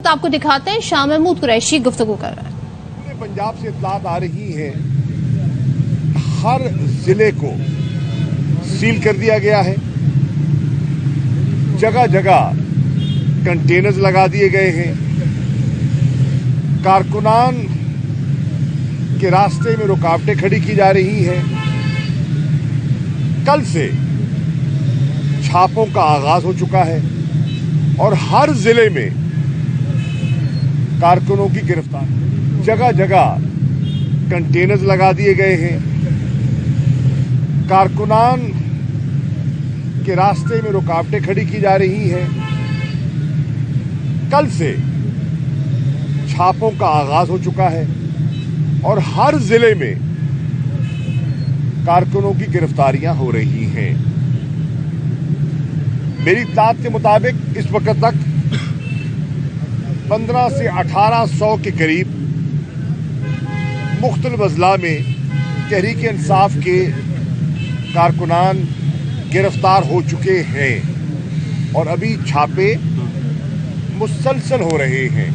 तो आपको दिखाते हैं शाह महमूद कुरैशी गुफ्तगू कर रहा है। पूरे पंजाब से इत्तलात आ रही है, हर जिले को सील कर दिया गया है, जगह जगह कंटेनर्स लगा दिए गए हैं, कारकुनान के रास्ते में रुकावटें खड़ी की जा रही हैं। कल से छापों का आगाज हो चुका है और हर जिले में कारकुनों की गिरफ्तारी, जगह जगह कंटेनर्स लगा दिए गए हैं, कारकुनान के रास्ते में रुकावटें खड़ी की जा रही हैं। कल से छापों का आगाज हो चुका है और हर जिले में कारकुनों की गिरफ्तारियां हो रही हैं। मेरी इत्तलात के मुताबिक इस वक्त तक 15 से 1800 के करीब मुख्तलिफ अजला में तहरीक इंसाफ के कारकुनान गिरफ्तार हो चुके हैं और अभी छापे मुसलसल हो रहे हैं।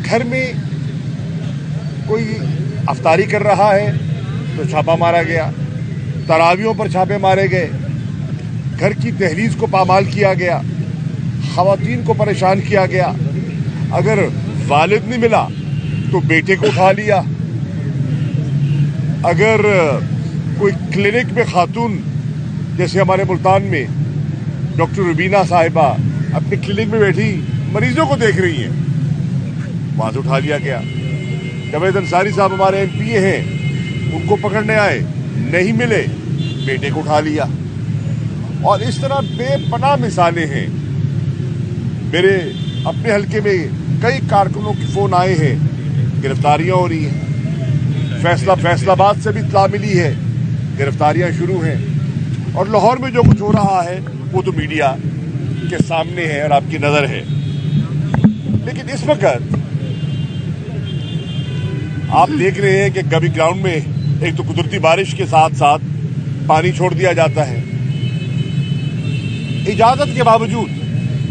घर में कोई अफ्तारी कर रहा है तो छापा मारा गया, तरावियों पर छापे मारे गए, घर की दहलीज को पामाल किया गया, खवातीन को परेशान किया गया। अगर वालिद नहीं मिला तो बेटे को उठा लिया। अगर कोई क्लिनिक में खातून, जैसे हमारे मुल्तान में डॉक्टर रुबीना साहिबा अपने क्लिनिक में बैठी मरीजों को देख रही हैं, वहां से उठा लिया गया। जावेद अंसारी साहब हमारे एमपीए हैं, उनको पकड़ने आए, नहीं मिले, बेटे को उठा लिया। और इस तरह बेपनाह मिसालें हैं। मेरे अपने हलके में कई कारकुनों के फोन आए हैं, गिरफ्तारियां हो रही हैं। फैसलाबाद से भी इत्तला मिली है, गिरफ्तारियां शुरू हैं। और लाहौर में जो कुछ हो रहा है वो तो मीडिया के सामने है और आपकी नजर है। लेकिन इस वक्त आप देख रहे हैं कि कभी ग्राउंड में एक तो कुदरती बारिश के साथ साथ पानी छोड़ दिया जाता है, इजाजत के बावजूद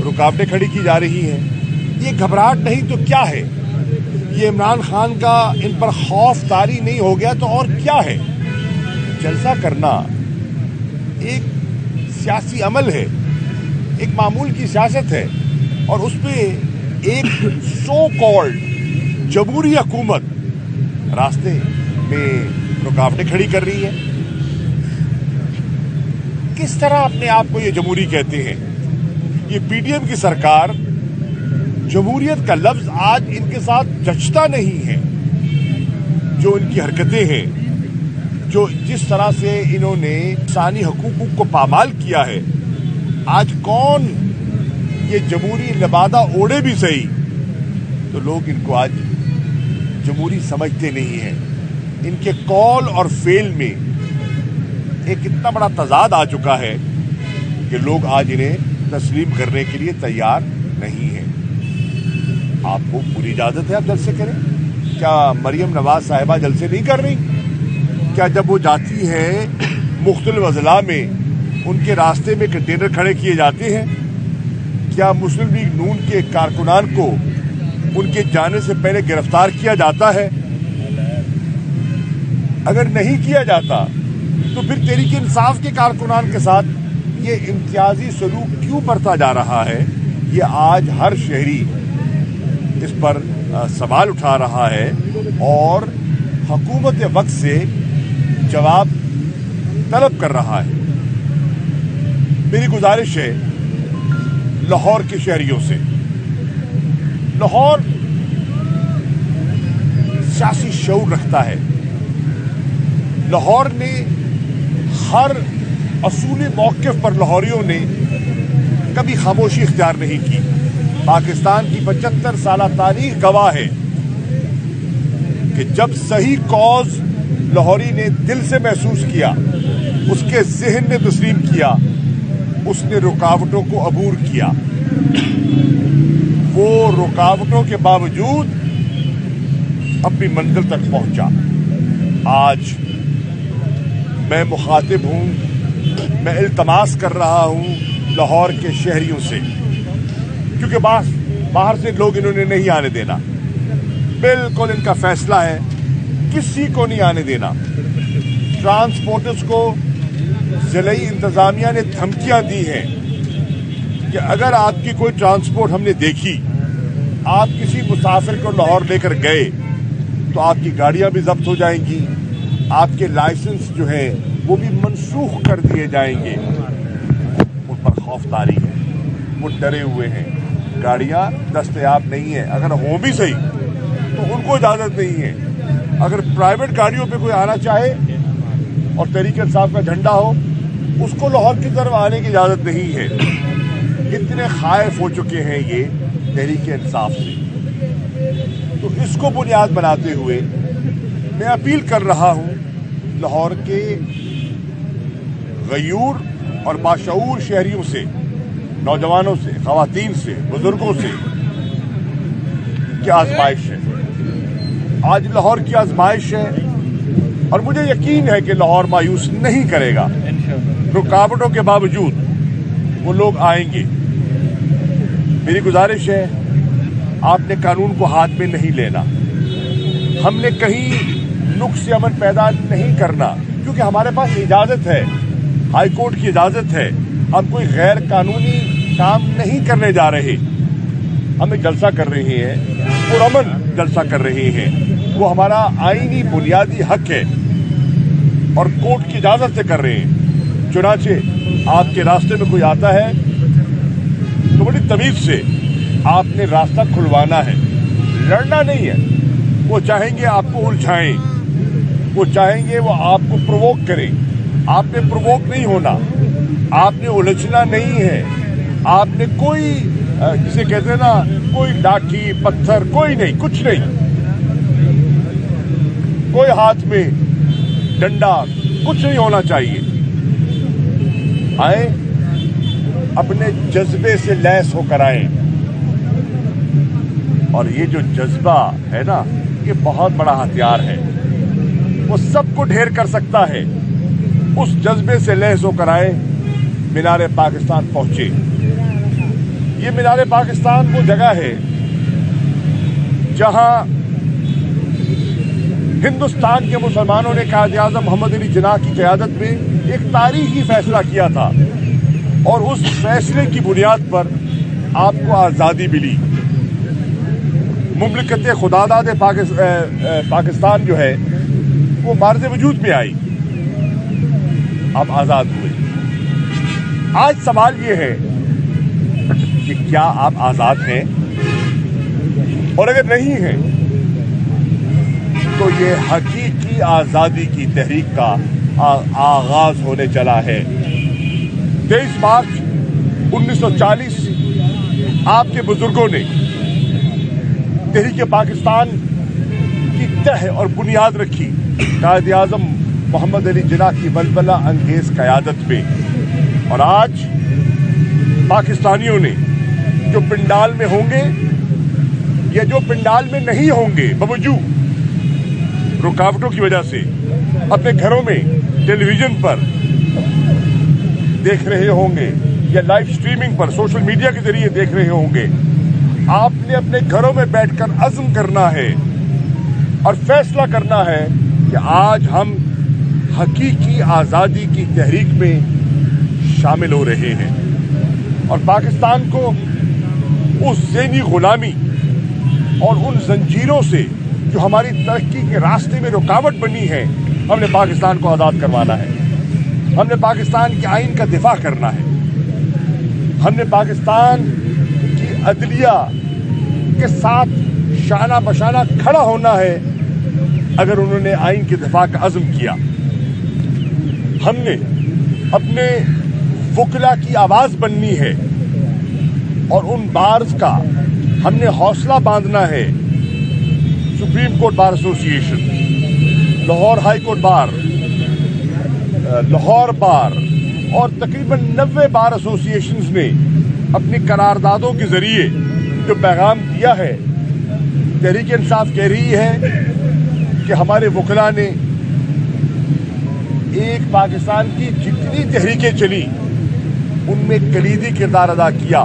रुकावटें खड़ी की जा रही हैं। ये घबराहट नहीं तो क्या है? ये इमरान खान का इन पर खौफ तारी नहीं हो गया तो और क्या है? जलसा करना एक सियासी अमल है, एक मामूल की सियासत है और उसमें एक सो कॉल्ड जमहूरी हुकूमत रास्ते में रुकावटें खड़ी कर रही है। किस तरह अपने आप को ये जमहूरी कहते हैं? ये पीडीएम की सरकार, जमहूरियत का लफ्ज आज इनके साथ जचता नहीं है। जो इनकी हरकतें हैं, जो जिस तरह से इन्होंने इंसानी हकूक को पामाल किया है, आज कौन ये जमहूरी लिबादा ओढ़े भी सही तो लोग इनको आज जमहूरी समझते नहीं हैं। इनके कॉल और फेल में एक इतना बड़ा तजाद आ चुका है कि लोग आज इन्हें तस्लीम करने के लिए तैयार नहीं हैं। आपको पूरी इजाजत है आप जलसे करें। क्या मरियम नवाज साहिबा जलसे नहीं कर रही? क्या जब वो जाती हैं मुख्तलिफ अजला में उनके रास्ते में कंटेनर खड़े किए जाते हैं? क्या मुस्लिम लीग नून के कारकुनान को उनके जाने से पहले गिरफ्तार किया जाता है? अगर नहीं किया जाता तो फिर तहरीक इंसाफ के कारकुनान के साथ ये इम्तियाजी सलूक क्यों बरता जा रहा है? ये आज हर शहरी इस पर सवाल उठा रहा है और हुकूमत वक्त से जवाब तलब कर रहा है। मेरी गुजारिश है लाहौर के शहरियों से, लाहौर सियासी शऊर रखता है। लाहौर ने हर असूली मौक़िफ़ पर लाहौरियों ने कभी खामोशी इख्तियार नहीं की। पाकिस्तान की 75 साल तारीख गवाह है कि जब सही कॉज लाहौरी ने दिल से महसूस किया, उसके ज़हन ने तस्लीम किया, उसने रुकावटों को अबूर किया। वो रुकावटों के बावजूद अपनी मंजिल तक पहुंचा। आज मैं मुखातिब हूं, मैं इल्तमास कर रहा हूं लाहौर के शहरियों से क्योंकि बाहर से लोग इन्होंने नहीं आने देना। बिल्कुल इनका फैसला है, किसी को नहीं आने देना। ट्रांसपोर्टर्स को जिला इंतजामिया ने धमकियां दी हैं कि अगर आपकी कोई ट्रांसपोर्ट हमने देखी, आप किसी मुसाफिर को लाहौर लेकर गए तो आपकी गाड़ियां भी जब्त हो जाएंगी, आपके लाइसेंस जो है वो भी मनसूख कर दिए जाएंगे। उन पर खौफ तारी है, वो डरे हुए हैं। गाड़ियां दस्तयाब नहीं है, अगर हो भी सही तो उनको इजाजत नहीं है। अगर प्राइवेट गाड़ियों पे कोई आना चाहे और तहरीक इंसाफ का झंडा हो, उसको लाहौर की तरफ आने की इजाजत नहीं है। इतने खाइफ हो चुके हैं ये तहरीक इंसाफ से। तो इसको बुनियाद बनाते हुए मैं अपील कर रहा हूं लाहौर के गयूर और बाशऊर शहरियों से, नौजवानों से, खवातीन से, बुजुर्गों से कि आजमाइश है। आज लाहौर की आजमाइश है और मुझे यकीन है कि लाहौर मायूस नहीं करेगा। रुकावटों के बावजूद वो लोग आएंगे। मेरी गुजारिश है, आपने कानून को हाथ में नहीं लेना। हमने कहीं नुक्स अमन पैदा नहीं करना, क्योंकि हमारे पास इजाजत है, हाई कोर्ट की इजाजत है। हम कोई गैर कानूनी काम नहीं करने जा रहे। हम एक जलसा कर रहे हैं, पुरअमन जलसा कर रहे हैं। वो हमारा आईनी बुनियादी हक है और कोर्ट की इजाजत से कर रहे हैं। चुनाचे आपके रास्ते में कोई आता है तो बड़ी तमीज से आपने रास्ता खुलवाना है, लड़ना नहीं है। वो चाहेंगे आपको उलझाएं, वो चाहेंगे वो आपको प्रोवोक करें। आपने प्रोवोक नहीं होना, आपने उलझना नहीं है। आपने कोई जिसे कहते हैं ना, कोई लाठी पत्थर कोई नहीं, कुछ नहीं, कोई हाथ में डंडा कुछ नहीं होना चाहिए। आए अपने जज्बे से लैस होकर आए। और ये जो जज्बा है ना, ये बहुत बड़ा हथियार है, वो सबको ढेर कर सकता है। उस जज्बे से लैस होकर आए, मीनार पाकिस्तान पहुंचे। ये मीनार पाकिस्तान वो जगह है जहां हिंदुस्तान के मुसलमानों ने कायद-ए-आज़म मोहम्मद अली जिन्नाह की क़यादत में एक तारीखी फैसला किया था और उस फैसले की बुनियाद पर आपको आज़ादी मिली। मुमलिकत खुदादाद पाकिस्तान जो है वो मार्ज़ वजूद में आई, आप आज़ाद हुए। आज सवाल ये है कि क्या आप आज़ाद हैं, और अगर नहीं हैं तो ये हकीकी आज़ादी की तहरीक का आगाज होने चला है। 23 मार्च 1940 आपके बुजुर्गों ने तहरीक पाकिस्तान की तह और बुनियाद रखी कायद-ए-आज़म मोहम्मद अली जिन्नाह की बलबला अंगेज क़यादत में। और आज पाकिस्तानियों ने जो पिंडाल में होंगे या जो पिंडाल में नहीं होंगे, बावजूद रुकावटों की वजह से अपने घरों में टेलीविजन पर देख रहे होंगे या लाइव स्ट्रीमिंग पर सोशल मीडिया के जरिए देख रहे होंगे। आपने अपने घरों में बैठकर अज़्म करना है और फैसला करना है कि आज हम हकीकी आज़ादी की तहरीक में शामिल हो रहे हैं और पाकिस्तान को उस ज़हनी गुलामी और उन जंजीरों से जो हमारी तरक्की के रास्ते में रुकावट बनी है, हमने पाकिस्तान को आज़ाद करवाना है। हमने पाकिस्तान के आइन का दिफा करना है। हमने पाकिस्तान की अदलिया के साथ शाना बशाना खड़ा होना है अगर उन्होंने आइन के दिफा का अज़्म किया। हमने अपने वकला की आवाज़ बननी है और उन बार्स का हमने हौसला बांधना है। Supreme court bar association, Lahore high court bar, Lahore bar और तकरीबन 90 बार एसोसिएशंस ने अपनी करारदादों के जरिए जो पैगाम दिया है, तहरीक इंसाफ कह रही है कि हमारे वकला ने एक पाकिस्तान की जितनी तहरीकें चली उनमें कलीदी किरदार अदा किया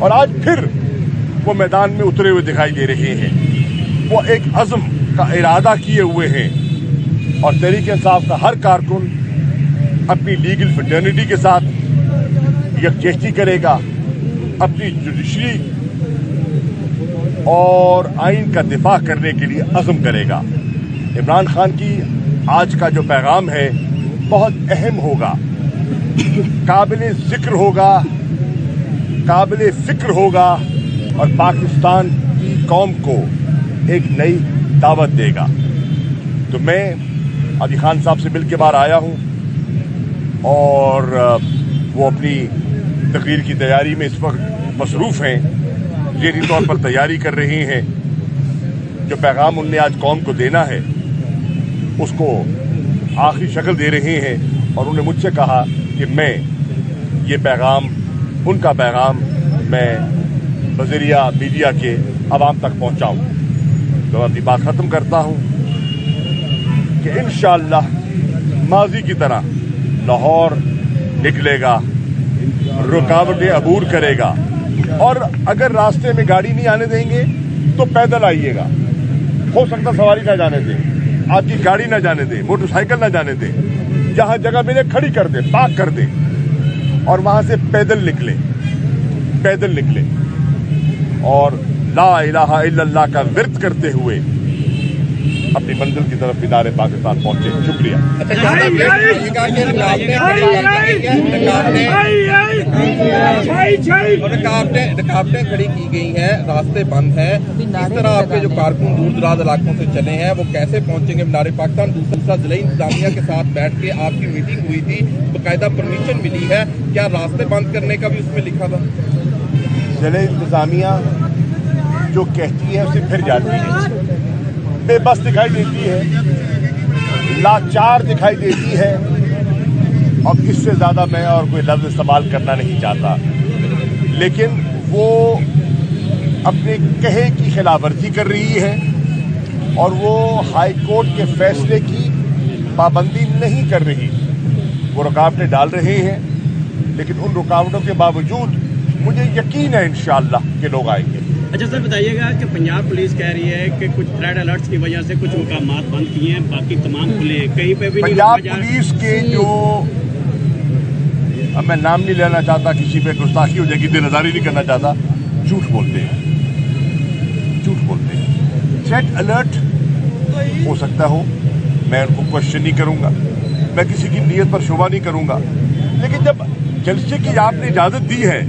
और आज फिर वो मैदान में उतरे हुए दिखाई दे रहे हैं। वो एक अज़्म का इरादा किए हुए हैं और तहरीक-ए-इंसाफ का हर कारकुन अपनी लीगल फिटर्निटी के साथ यकजहती करेगा, अपनी जुडिशरी और आइन का दिफा करने के लिए अज़्म करेगा। इमरान खान की आज का जो पैगाम है बहुत अहम होगा, काबिल ज़िक्र होगा, काबिल फ़िक्र होगा और पाकिस्तान की कौम को एक नई दावत देगा। तो मैं अली खान साहब से मिल के बाहर आया हूँ और वो अपनी तकरीर की तैयारी में इस वक्त मसरूफ़ हैं, ज़हनी तौर पर तैयारी कर रहे हैं। जो पैगाम उनने आज कौम को देना है उसको आखिरी शक्ल दे रहे हैं और उन्होंने मुझसे कहा कि मैं ये पैगाम, उनका पैगाम मैं बज़रिया मीडिया के आवाम तक पहुँचाऊँ। तो मैं अपनी बात ख़त्म करता हूँ कि इंशाअल्लाह माजी की तरह लाहौर निकलेगा, रुकावटें अबूर करेगा और अगर रास्ते में गाड़ी नहीं आने देंगे तो पैदल आइएगा। हो सकता सवारी ना जाने दें, आपकी गाड़ी ना जाने दें, मोटरसाइकिल ना जाने दें, जहाँ जगह मिले खड़ी कर दें, पार्क कर दें और वहाँ से पैदल निकले और ला इलाहा इल्लल्लाह का विर्द करते हुए अपनी मंजिल की तरफ मीनार पाकिस्तान पहुंचे। शुक्रिया। रुकावटें खड़ी की गई हैं, रास्ते बंद हैं, इस तरह आपके जो कारकुन दूर दराज इलाकों से चले हैं वो कैसे पहुंचेंगे मीनार पाकिस्तान? दूसरा जिला इंतजामिया के साथ बैठ के आपकी मीटिंग हुई थी, बाकायदा परमिशन मिली है, क्या रास्ते बंद करने का भी उसमें लिखा था? जिला इंतजामिया जो कहती है उसे फिर जाती है, बेबस दिखाई देती है, लाचार दिखाई देती है और इससे ज्यादा मैं और कोई लफ्ज इस्तेमाल करना नहीं चाहता। लेकिन वो अपने कहे की खिलाफवर्जी कर रही है और वो हाई कोर्ट के फैसले की पाबंदी नहीं कर रही। वो रुकावटें डाल रहे हैं, लेकिन उन रुकावटों के बावजूद मुझे यकीन है इंशाअल्लाह कि लोग आएंगे। अच्छा सर, बताइएगा कि पंजाब पुलिस कह रही है कि कुछ थ्रेड अलर्ट्स की वजह से कुछ मकामात बंद किए हैं, बाकी तमाम खुले हैं, कहीं पे भी पंजाब पुलिस के जो, अब मैं नाम नहीं लेना चाहता, किसी पे गुस्ताखी हो जाएगी, दिलदारी नहीं करना चाहता, झूठ बोलते हैं। थ्रेड अलर्ट हो सकता हो, मैं उनको क्वेश्चन नहीं करूंगा, मैं किसी की नीयत पर शुबा नहीं करूंगा, लेकिन जब जलसे की आपने इजाजत दी है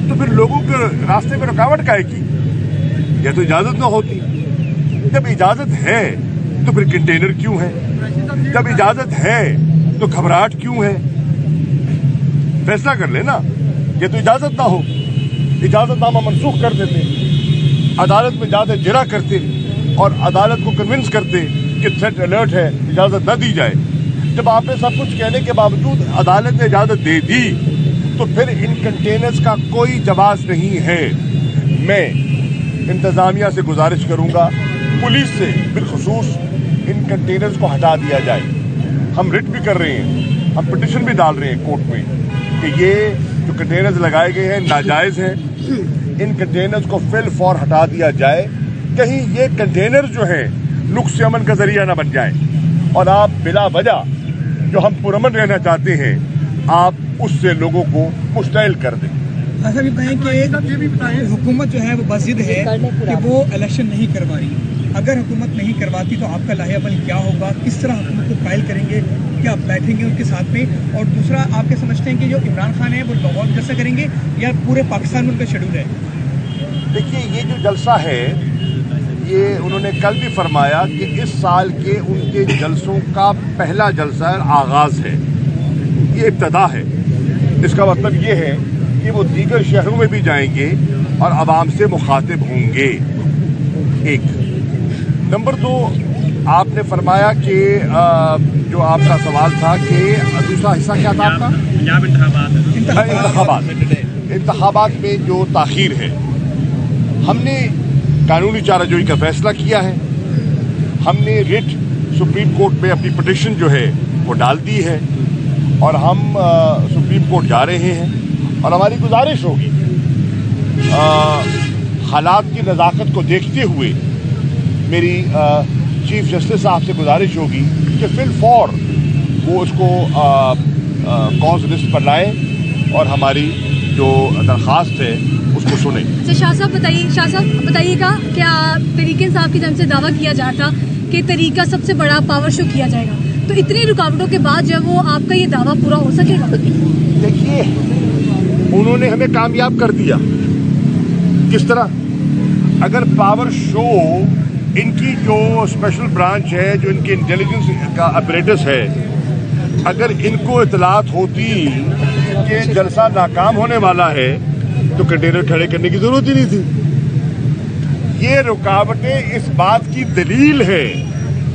तो फिर लोगों के रास्ते में रुकावट काहे की? या तो इजाजत ना होती। जब इजाजत है तो फिर कंटेनर क्यों है? जब इजाजत है तो घबराहट क्यों है? फैसला कर लेना। या तो इजाजत ना हो, इजाजतनामा मनसूख कर देते, अदालत में जाते जिरा करते और अदालत को कन्विंस करते कि थ्रेड अलर्ट है, इजाजत न दी जाए। जब आपने सब कुछ कहने के बावजूद अदालत ने इजाजत दे दी तो फिर इन कंटेनर्स का कोई जवाब नहीं है। मैं इंतजामिया से गुजारिश करूंगा, पुलिस से बिलखुसूस इन कंटेनर्स को हटा दिया जाए। हम रिट भी कर रहे हैं, हम पिटिशन भी डाल रहे हैं कोर्ट में कि ये जो कंटेनर्स लगाए गए हैं नाजायज हैं, इन कंटेनर्स को फिल फॉर हटा दिया जाए। कहीं ये कंटेनर जो है नुक्स अमन का जरिया ना बन जाए और आप बिला वजह जो हम पुरअमन रहना चाहते हैं आप उससे लोगों को मुश्तइल कर दें। ऐसा भी बताएं कि हुकूमत जो है वो बज़िद है कि वो इलेक्शन नहीं करवा रही। अगर हुकूमत नहीं करवाती तो आपका लाहेअमल क्या होगा? किस तरह हुकूमत को कायल करेंगे? क्या आप बैठेंगे उनके साथ में? और दूसरा, आप क्या समझते हैं कि जो इमरान खान है वो लाहौर जलसा करेंगे या पूरे पाकिस्तान में उनका शेड्यूल है? देखिए, ये जो जलसा है ये उन्होंने कल भी फरमाया कि इस साल के उनके जलसों का पहला जलसा आगाज है, ये इब्तदा है। इसका मतलब ये है कि वो दीगर शहरों में भी जाएंगे और आवाम से मुखातिब होंगे। एक नंबर 2, आपने फरमाया कि जो आपका सवाल था कि दूसरा हिस्सा क्या था आपका? इंतखाबात में जो ताखीर है, हमने कानूनी चाराजोई का फैसला किया है। हमने रिट सुप्रीम कोर्ट में अपनी पिटिशन जो है वो डाल दी है और हम सुप्रीम कोर्ट जा रहे हैं और हमारी गुजारिश होगी हालात की नज़ाकत को देखते हुए मेरी चीफ जस्टिस साहब से गुजारिश होगी कि फिल फॉर वो उसको कॉज लिस्ट पर लाए और हमारी जो दरख्वास्त है उसको सुने। शाह साहब बताइएगा, क्या तहरीक इंसाफ की तरफ से दावा किया जा रहा था कि तहरीक का सबसे बड़ा पावर शो किया जाएगा, तो इतनी रुकावटों के बाद जो है वो आपका ये दावा पूरा हो सकेगा? देखिए, उन्होंने हमें कामयाब कर दिया। किस तरह? अगर पावर शो इनकी जो स्पेशल ब्रांच है, जो इनकी इंटेलिजेंस का अपरेटस है, अगर इनको इतलात होती कि जलसा नाकाम होने वाला है तो कंटेनर खड़े करने की जरूरत ही नहीं थी। ये रुकावटें इस बात की दलील है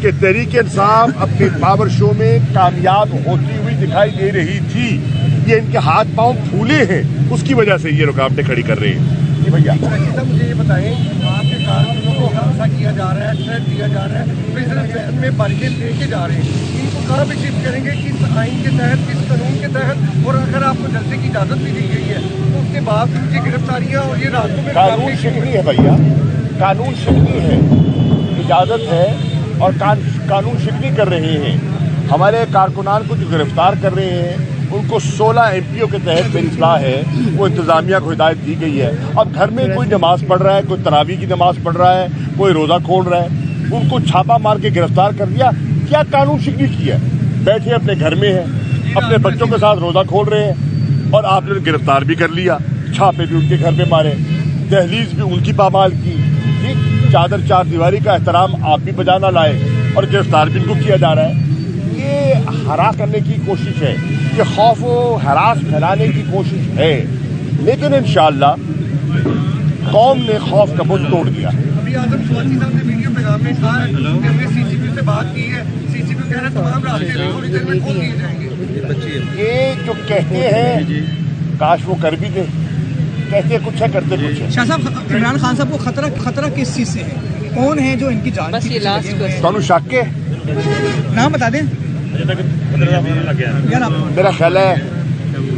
कि तहरीक इंसाफ अपने पावर शो में कामयाब होती हुई दिखाई दे रही थी। ये इनके हाथ पांव फूले हैं, उसकी वजह से ये रुकावटें खड़ी कर रहे हैं। जी भैया, मुझे ये बताएं, आपके कारकुनों को हादसा किया जा रहा है, थ्रेट दिया जा रहा है, प्रिजनर्स वैन में बारिकेड लेके जा रहे हैं, इनको कहाँ पे शिफ्ट करेंगे, किस आइन के तहत, किस कानून के तहत? और अगर आपको जलसे की इजाजत भी दी गई है तो उसके बावजूद ये गिरफ्तारियाँ और ये रास्तों में कानून शिकनी है भैया, कानून शिकनी है, इजाजत है और कानून शिकनी कर रहे हैं। हमारे कारकुनान को जो गिरफ्तार कर रहे हैं उनको 16 MPO के तहत मेरी सलाह है वो इंतजामिया को हिदायत दी गई है। अब घर में कोई नमाज पढ़ रहा है, कोई तरावी की नमाज पढ़ रहा है, कोई रोज़ा खोल रहा है, उनको छापा मार के गिरफ्तार कर दिया। क्या कानून शिकनी किया? बैठे अपने घर में हैं, अपने बच्चों के साथ रोज़ा खोल रहे हैं और आपने गिरफ्तार भी कर लिया, छापे भी उनके घर पे मारे, दहलीज भी उनकी पामाल की। ठीक, चादर चार दीवारी का एहतराम आप भी बजाना लाए और गिरफ्तार भी इनको किया जा रहा है। ये हरा करने की कोशिश है, ये खौफ व हरास फैलाने की कोशिश है, लेकिन इंशाअल्लाह कौम ने खौफ का बुत तोड़ दिया। अभी आजम स्वाति साहब ने वीडियो पैगाम में कहा कि हमने CCP से बात की है, CCP कह रहा है तमाम रास्ते थोड़ी देर में खोल दिए जाएंगे। ये जो कहते हैं काश वो कर भी दे, कहते कुछ है करते कुछ है। शाह साहब, इमरान खान साहब को खतरा किस चीज से है? कौन है जो इनकी जान की दोनों शक के नाम बता दें यार। मेरा ख्याल है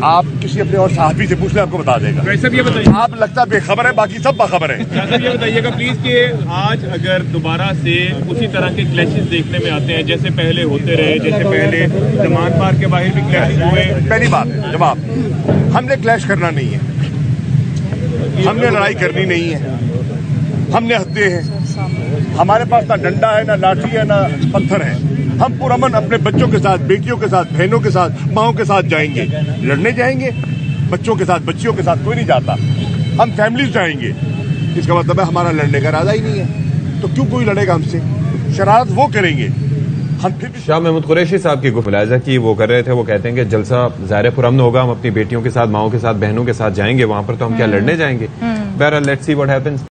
आप किसी अपने और साहबी से पूछ लें, आपको बता देगा। वैसे भी ये बताइए, आप लगता बेखबर है, बाकी सब बाखबर है। ये बताइएगा प्लीज कि आज अगर दोबारा से उसी तरह के क्लैशेस देखने में आते हैं जैसे पहले होते रहे, जैसे पहले जमान पार्क के बाहर भी क्लैशेस हुए, पहली बात जवाब, हमने क्लैश करना नहीं है, हमने लड़ाई करनी नहीं है, हमने हत्या हैं, हमारे पास ना डंडा है, ना लाठी है, ना पत्थर है। हम पुरअमन अपने बच्चों के साथ, बेटियों के साथ, बहनों के साथ, माओं के साथ जाएंगे, लड़ने जाएंगे, बच्चों के साथ, बच्चियों के साथ कोई नहीं जाता, हम फैमिलीज जाएंगे। इसका मतलब है हमारा लड़ने का इरादा ही नहीं है, तो क्यों कोई लड़ेगा हमसे? शरारत वो करेंगे, हम फिर। शाह महमूद कुरैशी साहब की मुलाहिजा की वो कर रहे थे, वो कहते हैं कि जलसा ज़ाहिर पुरअमन होगा, हम अपनी बेटियों के साथ, माओं के साथ, बहनों के साथ जाएंगे, वहां पर तो हम क्या लड़ने जाएंगे? बहरहाल लेट्स सी व्हाट हैपेंस।